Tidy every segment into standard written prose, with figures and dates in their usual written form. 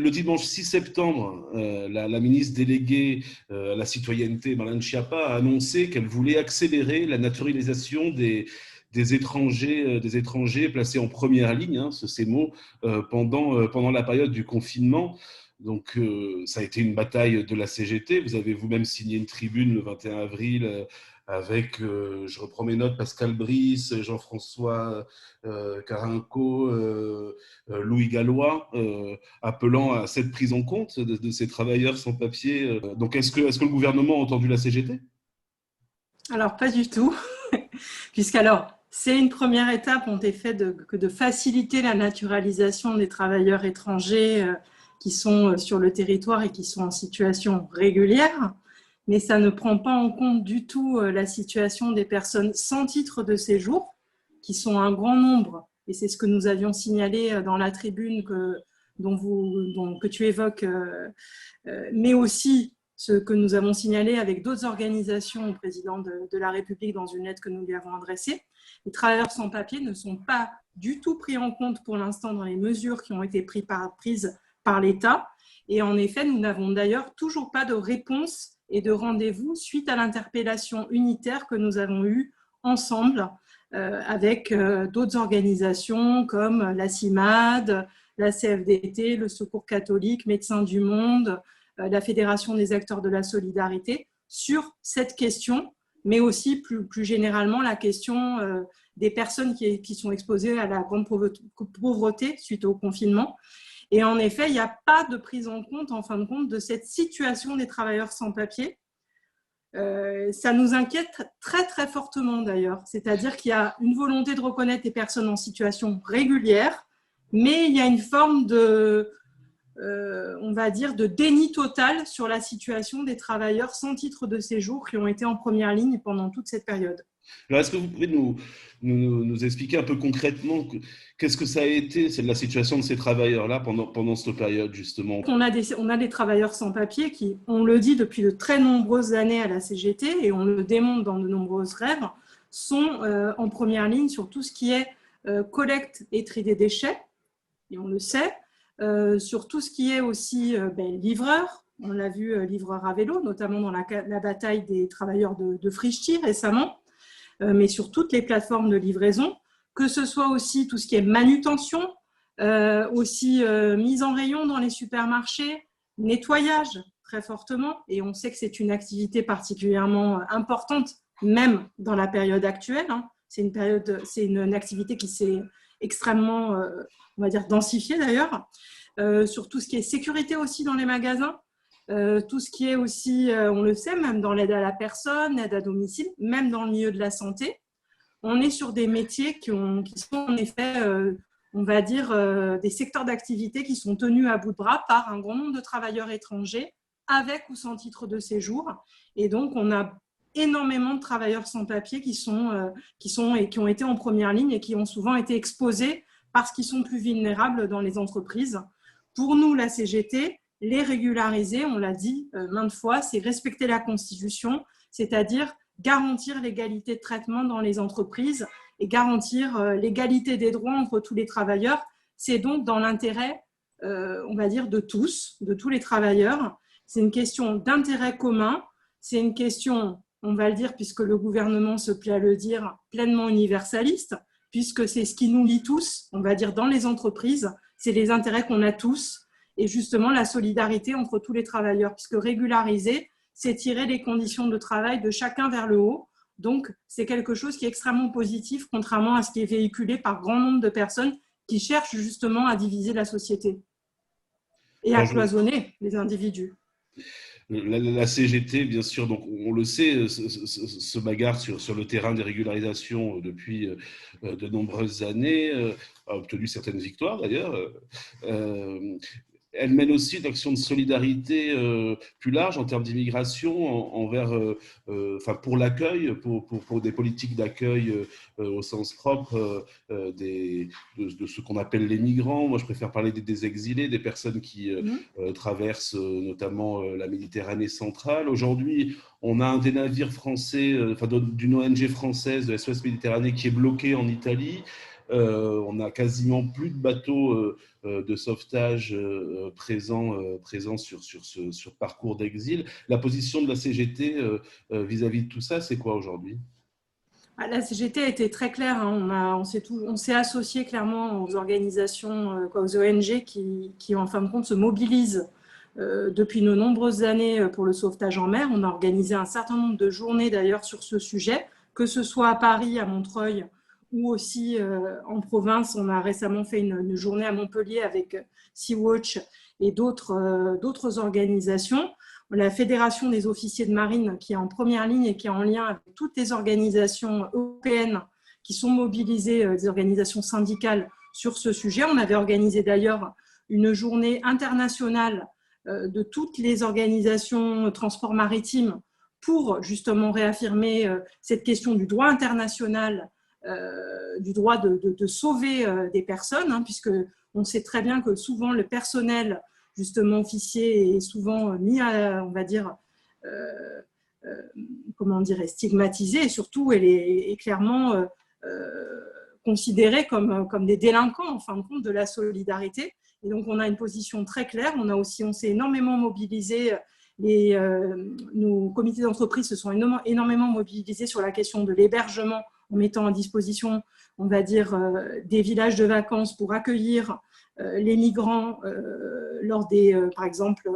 Le dimanche 6 septembre, la ministre déléguée à la citoyenneté, Marlène Schiappa, a annoncé qu'elle voulait accélérer la naturalisation des étrangers placés en première ligne, hein, ce ces mots, pendant la période du confinement. Donc, ça a été une bataille de la CGT. Vous avez vous-même signé une tribune le 21 avril avec, je reprends mes notes, Pascal Brice, Jean-François Carinco, Louis Gallois, appelant à cette prise en compte de ces travailleurs sans papier. Donc, est-ce que le gouvernement a entendu la CGT ? Alors, pas du tout, puisqu'alors, c'est une première étape en effet de faciliter la naturalisation des travailleurs étrangers qui sont sur le territoire et qui sont en situation régulière, mais ça ne prend pas en compte du tout la situation des personnes sans titre de séjour, qui sont un grand nombre, et c'est ce que nous avions signalé dans la tribune que tu évoques, mais aussi ce que nous avons signalé avec d'autres organisations au président de la République dans une lettre que nous lui avons adressée. Les travailleurs sans papier ne sont pas du tout pris en compte pour l'instant dans les mesures qui ont été prises par l'État. Et en effet, nous n'avons d'ailleurs toujours pas de réponse et de rendez-vous suite à l'interpellation unitaire que nous avons eue ensemble avec d'autres organisations comme la CIMAD, la CFDT, le Secours catholique, Médecins du Monde, la Fédération des acteurs de la solidarité, sur cette question, mais aussi plus généralement la question des personnes qui sont exposées à la grande pauvreté suite au confinement. Et en effet, il n'y a pas de prise en compte, en fin de compte, de cette situation des travailleurs sans papier. Ça nous inquiète très, très fortement d'ailleurs. C'est-à-dire qu'il y a une volonté de reconnaître les personnes en situation régulière, mais il y a une forme on va dire, de déni total sur la situation des travailleurs sans titre de séjour qui ont été en première ligne pendant toute cette période. Alors, est-ce que vous pouvez nous expliquer un peu concrètement qu'est-ce que ça a été, c'est la situation de ces travailleurs-là pendant cette période, justement ? On a des travailleurs sans papier qui, on le dit depuis de très nombreuses années à la CGT, et on le démontre dans de nombreuses grèves, sont en première ligne sur tout ce qui est collecte et tri des déchets, et on le sait, sur tout ce qui est aussi livreur. On l'a vu, livreur à vélo, notamment dans la bataille des travailleurs de Frischti récemment, mais sur toutes les plateformes de livraison, que ce soit aussi tout ce qui est manutention, aussi mise en rayon dans les supermarchés, nettoyage très fortement, et on sait que c'est une activité particulièrement importante, même dans la période actuelle. Hein. C'est une activité qui s'est extrêmement, on va dire, densifiée d'ailleurs, sur tout ce qui est sécurité aussi dans les magasins, tout ce qui est aussi, on le sait, même dans l'aide à la personne, l'aide à domicile, même dans le milieu de la santé. On est sur des métiers qui sont en effet, on va dire, des secteurs d'activité qui sont tenus à bout de bras par un grand nombre de travailleurs étrangers, avec ou sans titre de séjour. Et donc, on a énormément de travailleurs sans papier qui ont été en première ligne et qui ont souvent été exposés parce qu'ils sont plus vulnérables dans les entreprises. Pour nous, la CGT, les régulariser, on l'a dit maintes fois, c'est respecter la Constitution, c'est-à-dire garantir l'égalité de traitement dans les entreprises et garantir l'égalité des droits entre tous les travailleurs. C'est donc dans l'intérêt, on va dire, de tous les travailleurs. C'est une question d'intérêt commun, c'est une question, on va le dire, puisque le gouvernement se plaît à le dire, pleinement universaliste, puisque c'est ce qui nous lie tous, on va dire, dans les entreprises, c'est les intérêts qu'on a tous, et justement la solidarité entre tous les travailleurs, puisque régulariser, c'est tirer les conditions de travail de chacun vers le haut. Donc, c'est quelque chose qui est extrêmement positif, contrairement à ce qui est véhiculé par grand nombre de personnes qui cherchent justement à diviser la société et à cloisonner les individus. La CGT, bien sûr, donc on le sait, se bagarre sur le terrain des régularisations depuis de nombreuses années, a obtenu certaines victoires d'ailleurs. Elle mène aussi une action de solidarité plus large en termes d'immigration pour l'accueil, pour des politiques d'accueil au sens propre de ce qu'on appelle les migrants. Moi, je préfère parler des exilés, des personnes qui traversent notamment la Méditerranée centrale. Aujourd'hui, on a un des navires français, d'une ONG française de SOS Méditerranée qui est bloqué en Italie. On n'a quasiment plus de bateaux de sauvetage présents sur ce parcours d'exil. La position de la CGT vis-à-vis de tout ça, c'est quoi aujourd'hui ? La CGT a été très claire. On s'est associé clairement aux organisations, aux ONG qui, en fin de compte, se mobilisent depuis de nombreuses années pour le sauvetage en mer. On a organisé un certain nombre de journées d'ailleurs sur ce sujet, que ce soit à Paris, à Montreuil ou aussi en province. On a récemment fait une journée à Montpellier avec Sea-Watch et d'autres organisations. La Fédération des officiers de marine qui est en première ligne et qui est en lien avec toutes les organisations européennes qui sont mobilisées, des organisations syndicales sur ce sujet. On avait organisé d'ailleurs une journée internationale de toutes les organisations transport maritime pour justement réaffirmer cette question du droit international, du droit de sauver des personnes, puisque on sait très bien que souvent le personnel justement officier est souvent mis à, on va dire, stigmatisé, et surtout elle est clairement considérée comme des délinquants en fin de compte de la solidarité. Et donc on a une position très claire. On s'est énormément mobilisé. Nos comités d'entreprise se sont énormément mobilisés sur la question de l'hébergement en mettant à disposition, on va dire, des villages de vacances pour accueillir les migrants lors par exemple,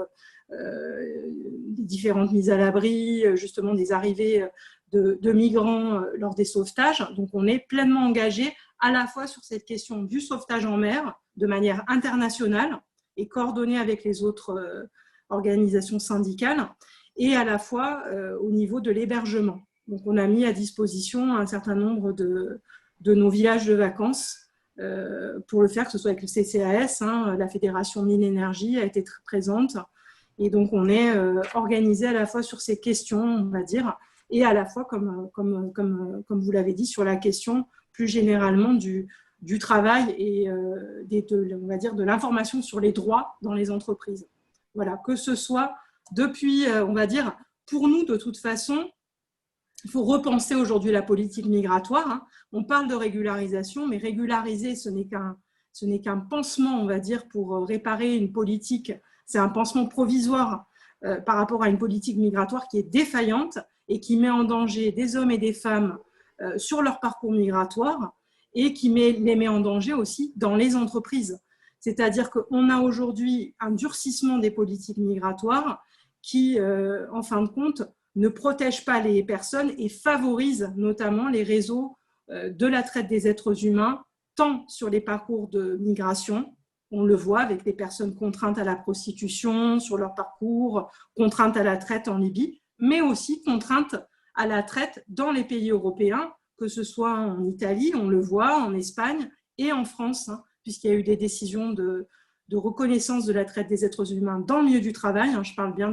des différentes mises à l'abri, justement des arrivées de migrants lors des sauvetages. Donc on est pleinement engagé à la fois sur cette question du sauvetage en mer de manière internationale et coordonnée avec les autres organisations syndicales, et à la fois au niveau de l'hébergement. Donc on a mis à disposition un certain nombre de nos villages de vacances pour le faire, que ce soit avec le CCAS, la Fédération Mine Énergie a été très présente. Et donc, on est organisé à la fois sur ces questions, on va dire, et à la fois, comme vous l'avez dit, sur la question plus généralement du travail et on va dire, de l'information sur les droits dans les entreprises. Voilà, que ce soit depuis, on va dire, pour nous, de toute façon, il faut repenser aujourd'hui la politique migratoire. On parle de régularisation, mais régulariser, ce n'est qu'un pansement, on va dire, pour réparer une politique. C'est un pansement provisoire par rapport à une politique migratoire qui est défaillante et qui met en danger des hommes et des femmes sur leur parcours migratoire, et qui les met en danger aussi dans les entreprises. C'est-à-dire qu'on a aujourd'hui un durcissement des politiques migratoires qui, en fin de compte, ne protège pas les personnes et favorise notamment les réseaux de la traite des êtres humains, tant sur les parcours de migration, on le voit avec des personnes contraintes à la prostitution sur leur parcours, contraintes à la traite en Libye, mais aussi contraintes à la traite dans les pays européens, que ce soit en Italie, on le voit, en Espagne et en France, puisqu'il y a eu des décisions de reconnaissance de la traite des êtres humains dans le milieu du travail. Je parle bien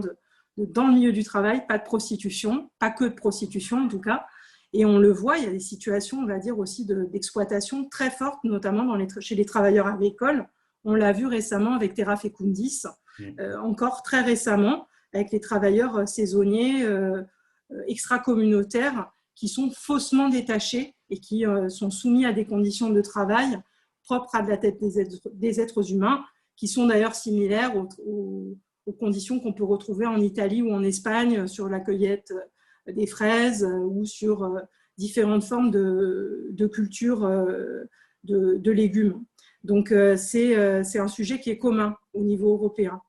dans le milieu du travail, pas de prostitution, pas que de prostitution en tout cas. Et on le voit, il y a des situations, on va dire aussi, d'exploitation très fortes, notamment chez les travailleurs agricoles. On l'a vu récemment avec Terra Fecundis, encore très récemment, avec les travailleurs saisonniers extra-communautaires qui sont faussement détachés et qui sont soumis à des conditions de travail propres à la tête des êtres humains, qui sont d'ailleurs similaires aux conditions qu'on peut retrouver en Italie ou en Espagne sur la cueillette des fraises ou sur différentes formes de culture de légumes. Donc, c'est un sujet qui est commun au niveau européen.